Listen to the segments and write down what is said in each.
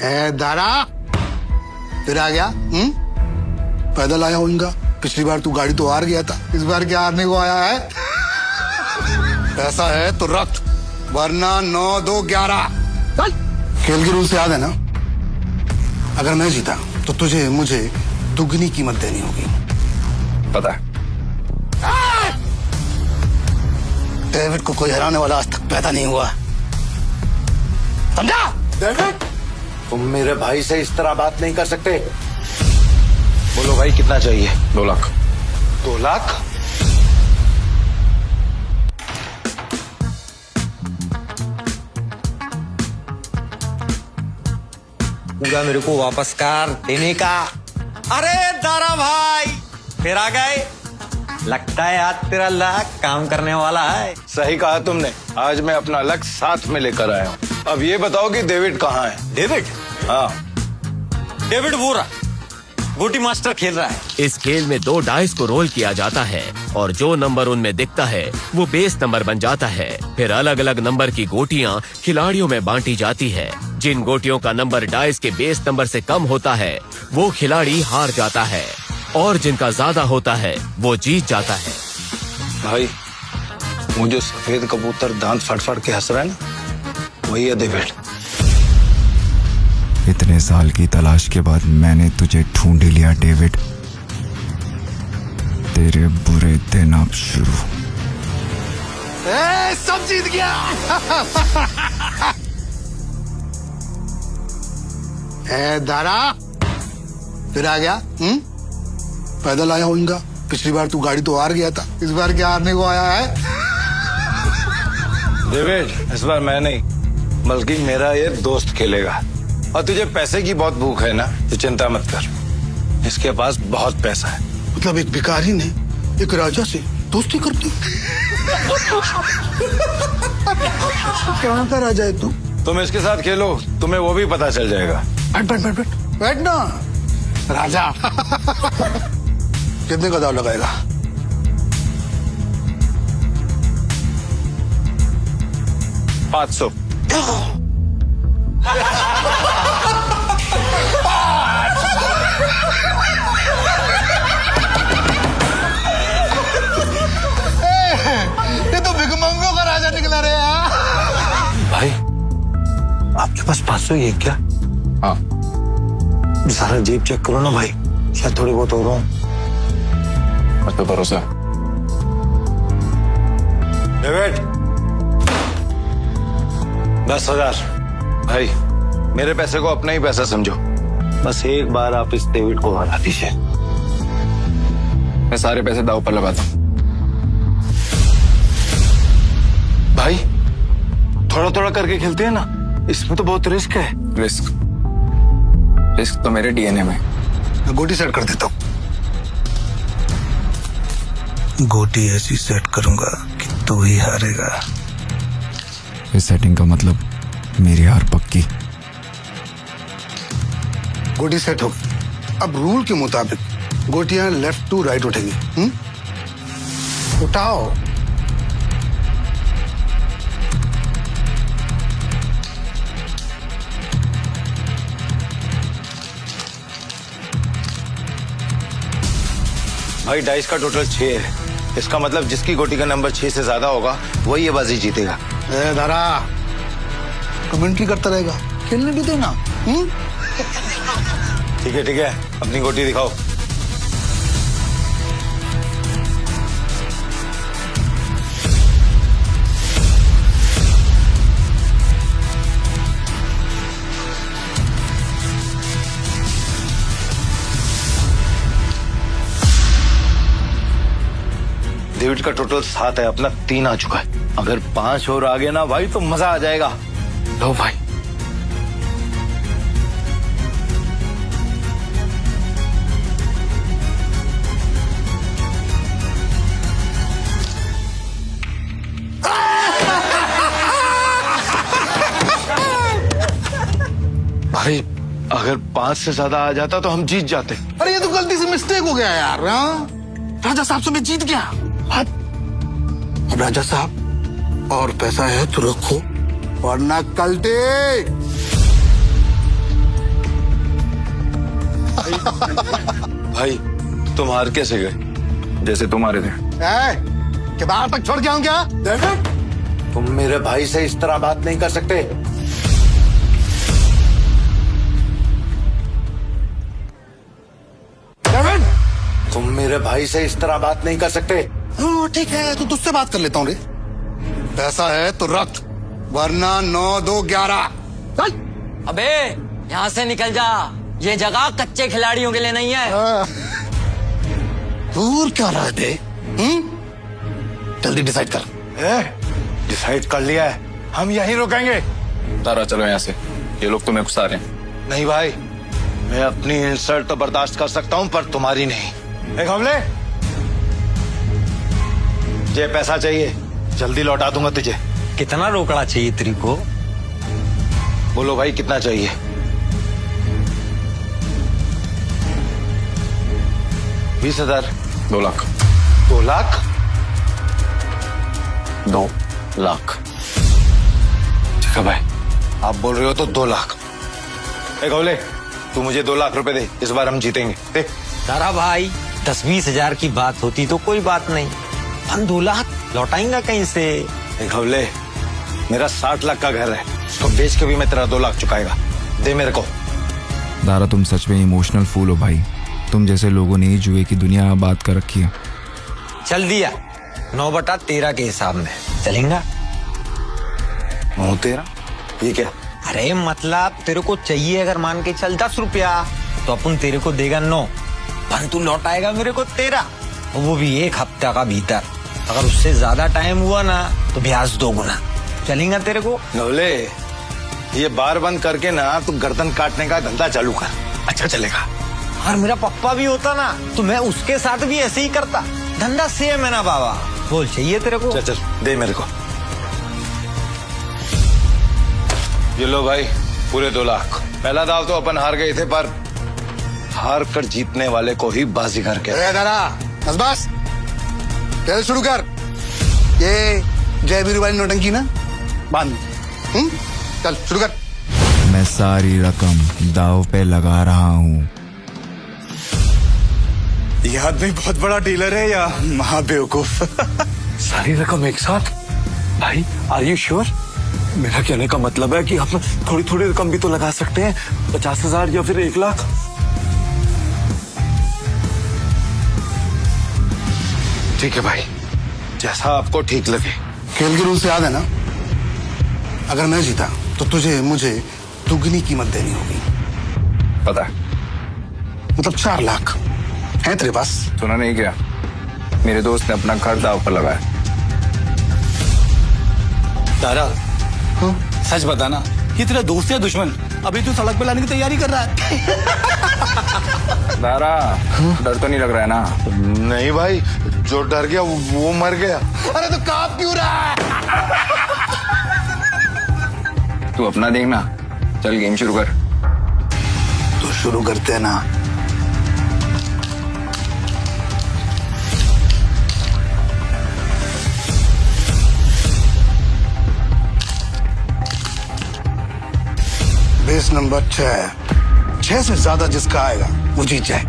है दारा, फिर आ गया। पैदल आया होगा। पिछली बार तू गाड़ी तो हार गया था, इस बार क्या हारने को आया है? ऐसा है तो रख, वरना 9, 2, 11। खेल के रूल से याद है ना, अगर मैं जीता तो तुझे मुझे दुगनी कीमत देनी होगी। पता है। डेविड को कोई हराने वाला आज तक पैदा नहीं हुआ, समझा? डेविड, तुम मेरे भाई से इस तरह बात नहीं कर सकते। बोलो भाई, कितना चाहिए? 2 लाख। 2 लाख? पूरा मेरे को वापस कर देने का। अरे दारा भाई, फिर आ गए। लगता है आज तेरा लक काम करने वाला है। सही कहा तुमने, आज मैं अपना लक साथ में लेकर आया हूँ। अब ये बताओ कि डेविड कहाँ है? डेविड? हाँ, डेविड वो रहा, गोटी मास्टर खेल रहा है। इस खेल में 2 डाइस को रोल किया जाता है और जो नंबर उनमें दिखता है वो बेस नंबर बन जाता है। फिर अलग अलग नंबर की गोटियां खिलाड़ियों में बांटी जाती है। जिन गोटियों का नंबर डाइस के बेस नंबर से कम होता है वो खिलाड़ी हार जाता है और जिनका ज्यादा होता है वो जीत जाता है। भाई, वो जो सफेद कबूतर दांत फट के हंस रहा है ना, वही है डेविड। इतने साल की तलाश के बाद मैंने तुझे ढूंढ लिया डेविड। तेरे बुरे दिन अब शुरू। सब जीत गया। है दारा, फिर आ गया। पैदल आया होगा। पिछली बार तू गाड़ी तो हार गया था, इस बार क्या हारने को आया है? डेविड, इस बार मैं नहीं बल्कि मेरा ये दोस्त खेलेगा। और तुझे पैसे की बहुत भूख है ना, तो चिंता मत कर, इसके पास बहुत पैसा है। मतलब एक भिखारी ने एक राजा से दोस्ती कर दी। कहाँ का राजा है तू? तुम इसके साथ खेलो, तुम्हें वो भी पता चल जाएगा। बैठ ना राजा। कितने का दाव लगाएगा? 500। ये तो भिखमंगों का राजा निकला रे। भाई, आपके पास 500 ही है क्या? हाँ। सारा जेब चेक करो ना भाई, शायद थोड़ी बहुत हो रहा हूँ। मुझ पे भरोसा। डेविड, 10,000। भाई, मेरे पैसे को अपना ही पैसा समझो। बस एक बार आप इस डेविड को हरा दीजिए। मैं सारे पैसे दांव पर लगाता हूँ। भाई, थोड़ा थोड़ा करके खेलते हैं ना, इसमें तो बहुत रिस्क है। रिस्क तो मेरे डीएनए में। मैं गोटी सेट कर देता हूँ। गोटी ऐसी सेट करूंगा कि तू ही हारेगा। इस सेटिंग का मतलब मेरी हार पक्की। गोटी सेट हो गई। अब रूल के मुताबिक गोटियां लेफ्ट टू राइट उठेंगी। उठाओ। भाई, डाइस का टोटल 6 है। इसका मतलब जिसकी गोटी का नंबर 6 से ज्यादा होगा वही ये बाजी जीतेगा। दारा, कमेंट्री करता रहेगा, खेलने भी देना। ठीक है, अपनी गोटी दिखाओ। डेविड का टोटल 7 है, अपना 3 आ चुका है। अगर 5 और आ गए ना भाई तो मजा आ जाएगा। लो भाई। भाई, अगर 5 से ज्यादा आ जाता तो हम जीत जाते। अरे ये तो गलती से मिस्टेक हो गया यार। राजा साहब से मैं जीत गया। अब राजा साहब, और पैसा है तो रखो, वरना कल दे। भाई तुम हार कैसे गए? जैसे तुम्हारे थे। कि बाहर तक छोड़ के आऊं क्या? तुम मेरे भाई से इस तरह बात नहीं कर सकते। तुम मेरे भाई से इस तरह बात नहीं कर सकते। हाँ, ठीक है, तो तुझसे बात कर लेता हूँ रे। पैसा है तो रख, वरना 9, 2, 11। चल। अबे यहाँ से निकल जा, ये जगह कच्चे खिलाड़ियों के लिए नहीं है। दूर क्या रह दे? जल्दी डिसाइड कर। डिसाइड कर लिया है, हम यहीं रुकेंगे। तारा चलो यहाँ से, ये लोग तुम्हें घुसा रहे हैं। नहीं भाई, मैं अपनी इंसल्ट तो बर्दाश्त कर सकता हूँ, पर तुम्हारी नहीं। एक हमले, ये पैसा चाहिए, जल्दी लौटा दूंगा तुझे। कितना रोकड़ा चाहिए तेरी को? बोलो भाई कितना चाहिए? 20,000। 2 लाख। 2 लाख? 2 लाख। ठीक है भाई, आप बोल रहे हो तो 2 लाख। एक हमले, तू मुझे 2 लाख रुपए दे, इस बार हम जीतेंगे। देख तारा भाई, 10-20 हजार की बात होती तो कोई बात नहीं, हम 2 लाख लौटाएंगा कहीं से? एक हमले, मेरा 60 लाख का घर है, उसको बेच के भी मैं तेरा 2 लाख चुकाएगा। दे मेरे को। दारा तुम सच में इमोशनल फूल हो भाई। तुम जैसे लोगों ने ही जुए की दुनिया आबाद कर रखी है। चल दिया, 9/13 के हिसाब में चलेगा। 9/13? ये क्या? अरे मतलब तेरे को चाहिए अगर मान के चल 10 रुपया, तो अपन तेरे को देगा 9, पर तू लौटाएगा मेरे को 13, और वो भी 1 हफ्ता का भीतर। अगर उससे ज्यादा टाइम हुआ ना तो ब्याज 2 गुना। चलेगा तेरे को? नवले, ये बार बंद करके ना तू गर्दन काटने का धंधा चालू कर, अच्छा चलेगा। और मेरा पप्पा भी होता ना तो मैं उसके साथ भी ऐसे ही करता। धंधा सेम है ना बाबा। बोल चाहिए तेरे को? चल चल, दे मेरे को। ये लो भाई, पूरे 2 लाख। पहला दाव तो अपन हार गए थे, पर हार कर जीतने वाले को ही बाजीगर कहते हैं। दादा बस खेल शुरू कर। ये जय वीरू वाली नोटंकी ना बांध। चल शुरू कर। मैं सारी रकम दाव पे लगा रहा हूँ। ये आदमी बहुत बड़ा डीलर है या महा बेवकूफ? सारी रकम एक साथ? भाई आर यू श्योर? मेरा कहने का मतलब है कि आप थोड़ी थोड़ी रकम भी तो लगा सकते हैं, 50,000 या फिर 1 लाख। ठीक है भाई, जैसा आपको ठीक लगे। खेल के रूल से याद है ना, अगर मैं जीता तो तुझे मुझे दुगनी कीमत देनी होगी। पता है। मतलब 4 लाख है तेरे पास? सुना नहीं क्या? मेरे दोस्त ने अपना घर दाव पर लगाया। तारा, सच बता ना, ये तेरा दोस्त या दुश्मन? अभी तू सड़क पे लाने की तैयारी कर रहा है। तारा, डर तो नहीं लग रहा है ना? नहीं भाई, जो डर गया वो मर गया। अरे तो कांप क्यों रहा है? तू अपना देखना, चल गेम शुरू कर। तो शुरू करते हैं ना। बेस नंबर 6 से ज्यादा जिसका आएगा वो जीत जाए।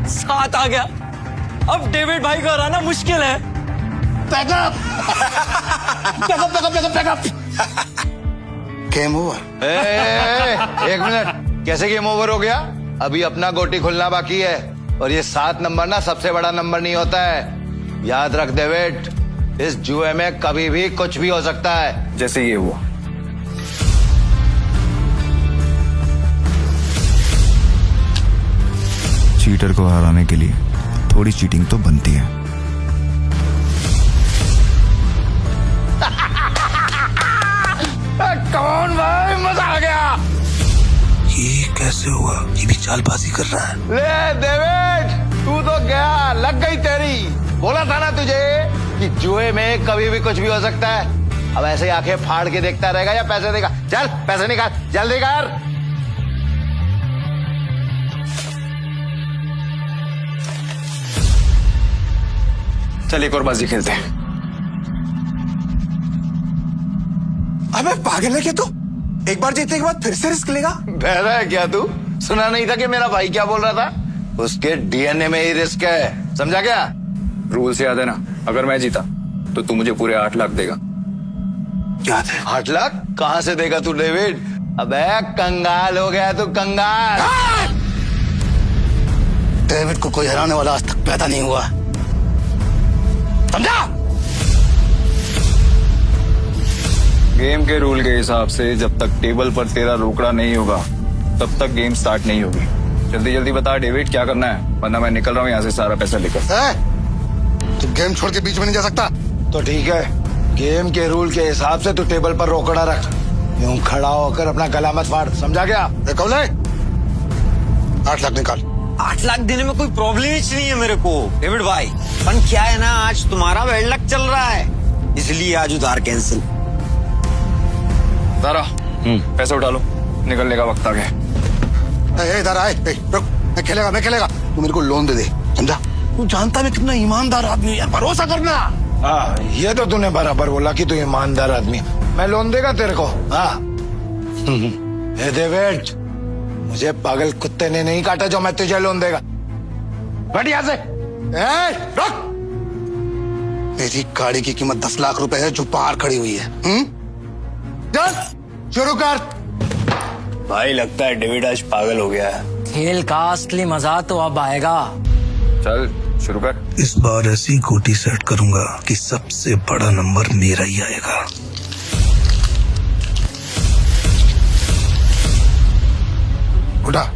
सात आ गया, अब डेविड भाई को हराना मुश्किल है। Pack up game over. एक मिनट, कैसे गेम ओवर हो गया? अभी अपना गोटी खुलना बाकी है, और ये 7 नंबर ना सबसे बड़ा नंबर नहीं होता है। याद रख डेविड, इस जुए में कभी भी कुछ भी हो सकता है। जैसे ये हुआ। चीटर को हराने के लिए थोड़ी चीटिंग तो बनती है। कौन भाई, मजा आ गया। ये कैसे हुआ? ये भी चालबाजी कर रहा है। ले डेविड, तू तो गया, लग गई तेरी। बोला था ना तुझे कि जुए में कभी भी कुछ भी हो सकता है। अब ऐसे ही आंखें फाड़ के देखता रहेगा या पैसे देगा? चल पैसे निकाल, जल्दी कर। चल एक और बाजी खेलते हैं। अबे पागल है क्या तू? एक बार जीतने के बाद फिर से रिस्क लेगा? बहरा है क्या तू? सुना नहीं था कि मेरा भाई क्या बोल रहा था? उसके डीएनए में ही रिस्क है, समझा क्या? रूल से याद है ना, अगर मैं जीता तो तू मुझे पूरे 8 लाख देगा। याद है। 8 लाख कहां से देगा तू डेविड? अबे कंगाल हो गया तू, कंगाल। डेविड को कोई हराने वाला आज तक पैदा नहीं हुआ, समझा? गेम के रूल के हिसाब से जब तक टेबल पर तेरा रोकड़ा नहीं होगा तब तक गेम स्टार्ट नहीं होगी। जल्दी जल्दी बता डेविड क्या करना है, वरना मैं निकल रहा हूँ यहाँ से सारा पैसा लेकर। तू गेम छोड़ के बीच में नहीं जा सकता। तो ठीक है, गेम के रूल के हिसाब से तू टेबल पर रोकड़ा रख, यूं खड़ा होकर अपना गला मत फाड़, समझा क्या? कौले 8 लाख निकाल। 8 लाख देने में कोई प्रॉब्लम ही नहीं है मेरे को डेविड भाई, पर क्या है ना, आज तुम्हारा बैड लक चल रहा है, इसलिए आज उधार कैंसिल। तारा पैसे उठा लो, निकलने का वक्त आ गया। इधर आए, रुक, मैं खेलेगा। तू मेरे को लोन दे दे, समझा? तू जानता मैं कितना ईमानदार आदमी हूँ यार, भरोसा करना। हाँ, ये तो तूने बराबर बोला कि तू ईमानदार आदमी। मैं लोन देगा तेरे को? हाँ। हे डेविड, मुझे पागल कुत्ते ने नहीं काटा जो मैं तुझे लोन देगा। बैठ यहाँ से। रुक। मेरी गाड़ी की कीमत 10 लाख रुपए है जो बाहर खड़ी हुई है। चल शुरू कर। भाई लगता है डेविड आज पागल हो गया है। खेल का असली मजा तो अब आएगा। चल शुरू कर। इस बार ऐसी गोटी सेट करूंगा कि सबसे बड़ा नंबर मेरा ही आएगा। उठा।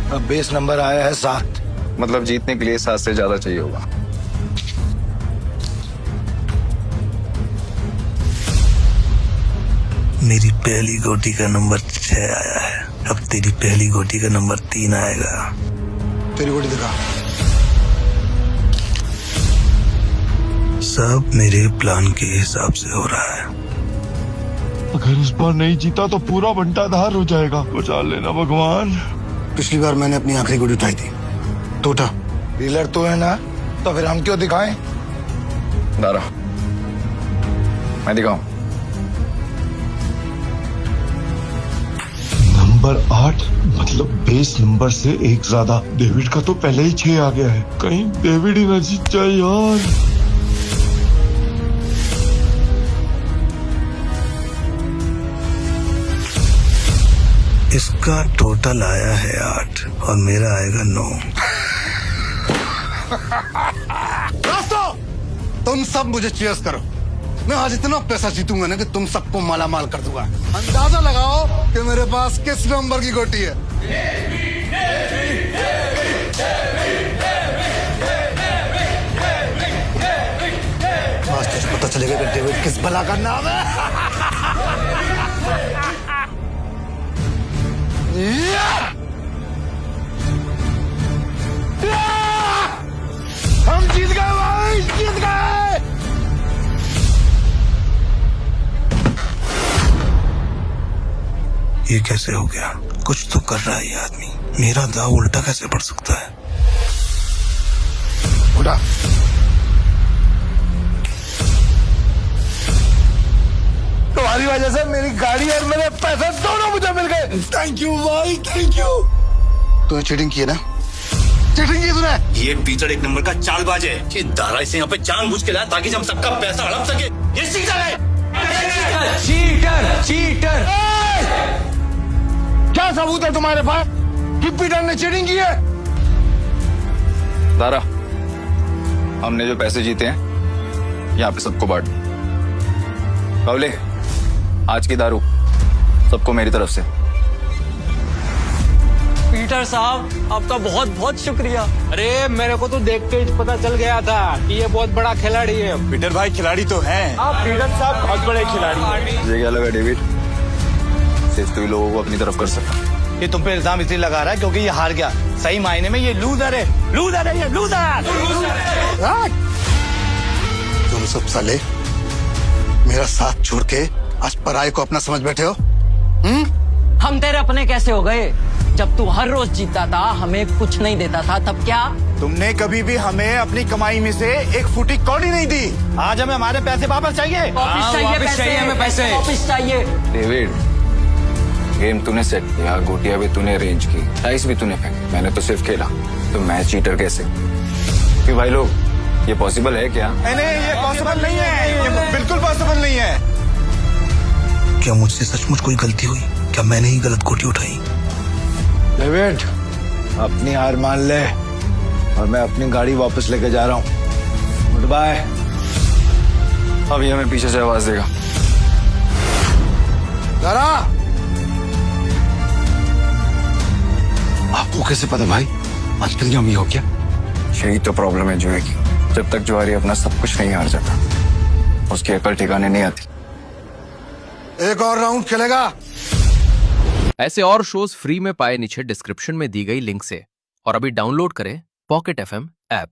अब बेस नंबर आया है 7। मतलब जीतने के लिए 7 से ज्यादा चाहिए होगा। मेरी पहली गोटी का नंबर 6 आया है, अब तेरी पहली गोटी का नंबर 3 आएगा। तेरी गोटी दिखा। सब मेरे प्लान के हिसाब से हो रहा है। अगर इस बार नहीं जीता तो पूरा बंटाधार हो जाएगा, बचा लेना भगवान। पिछली बार मैंने अपनी आखिरी गोटी उठाई थी, तो उठा। डीलर तू है ना, तो फिर हम क्यों दिखाएं? तारा मैं दिखाऊं? नंबर 8 मतलब बेस नंबर से 1 ज्यादा। डेविड का तो पहले ही 6 आ गया है, कहीं डेविड ही न जीत जाए यार। इसका टोटल आया है 8 और मेरा आएगा 9। दोस्तों, तुम सब मुझे चीयर्स करो। मैं आज इतना पैसा जीतूंगा ना कि तुम सबको माला माल कर दूंगा। अंदाजा लगाओ कि मेरे पास किस नंबर की गोटी है। आज तुझे पता चलेगा कि डेविड किस भला का नाम है। हम जीत गए भाई, जीत गए। ये कैसे हो गया? कुछ तो कर रहा है ये आदमी। मेरा दाव उल्टा कैसे पड़ सकता है? उठा। तुम्हारी वजह से मेरी गाड़ी और मेरे पैसे दोनों मुझे मिल गए। थैंक यू भाई, थैंक यू। तूने चीटिंग की है ना? चीटिंग की तूने? ये पीटर एक नंबर का चालबाज है। ये दारा इसे यहाँ पे जानबूझ के लाया ताकि हम सबका पैसा हड़प सके। ये चीटर है। चीटर। क्या सबूत है तुम्हारे पास कि पीटर ने चीटिंग की है? तारा हमने जो पैसे जीते हैं यहाँ पे सबको बांट। बावले आज की दारू सबको मेरी तरफ से। पीटर साहब आपका बहुत बहुत शुक्रिया। अरे मेरे को तो देख के पता चल गया था कि ये बहुत बड़ा खिलाड़ी है। पीटर भाई खिलाड़ी तो हैं। आप पीटर साहब बहुत बड़े खिलाड़ी हैं। मुझे क्या लगा डेविड सिर्फ तू ही लोगों को अपनी तरफ कर सकता। ये तुम पे इल्जाम इसलिए लगा रहा है क्योंकि ये हार गया। सही मायने में ये लूजर है, लूजर है, ये लूजर। तुम सब साले मेरा साथ छोड़ के आज पराये को अपना समझ बैठे हो। हम तेरे अपने कैसे हो गए? जब तू हर रोज जीतता था, हमें कुछ नहीं देता था, तब क्या? तुमने कभी भी हमें अपनी कमाई में से एक फुटी कौड़ी नहीं दी। आज हमें हमारे पैसे वापस चाहिए। वापस चाहिए हमें पैसे, वापस चाहिए। डेविड, गेम तूने सेट किया, गोटियां भी तूने अरेंज की, डाइस भी तूने फेंकी, मैंने तो सिर्फ खेला। तो मैं चीटर कैसे? कि भाई लोग, ये पॉसिबल है क्या? नहीं, ये पॉसिबल नहीं है, ये बिल्कुल पॉसिबल नहीं है। क्या मुझसे सचमुच कोई गलती हुई? क्या मैंने ही गलत गोटी उठाई? डेविड, अपनी हार मान ले और मैं अपनी गाड़ी वापस लेके जा रहा हूँ। Goodbye. अभी हमें पीछे से आवाज देगा। जरा आपको कैसे पता भाई? आजकल हम ये हो क्या? यही तो प्रॉब्लम है जुए की। जब तक जुआरी अपना सब कुछ नहीं हार जाता, उसकी अकल ठिकाने नहीं आती। एक और राउंड खेलेगा? ऐसे और शोज फ्री में पाए नीचे डिस्क्रिप्शन में दी गई लिंक से, और अभी डाउनलोड करें पॉकेट FM ऐप।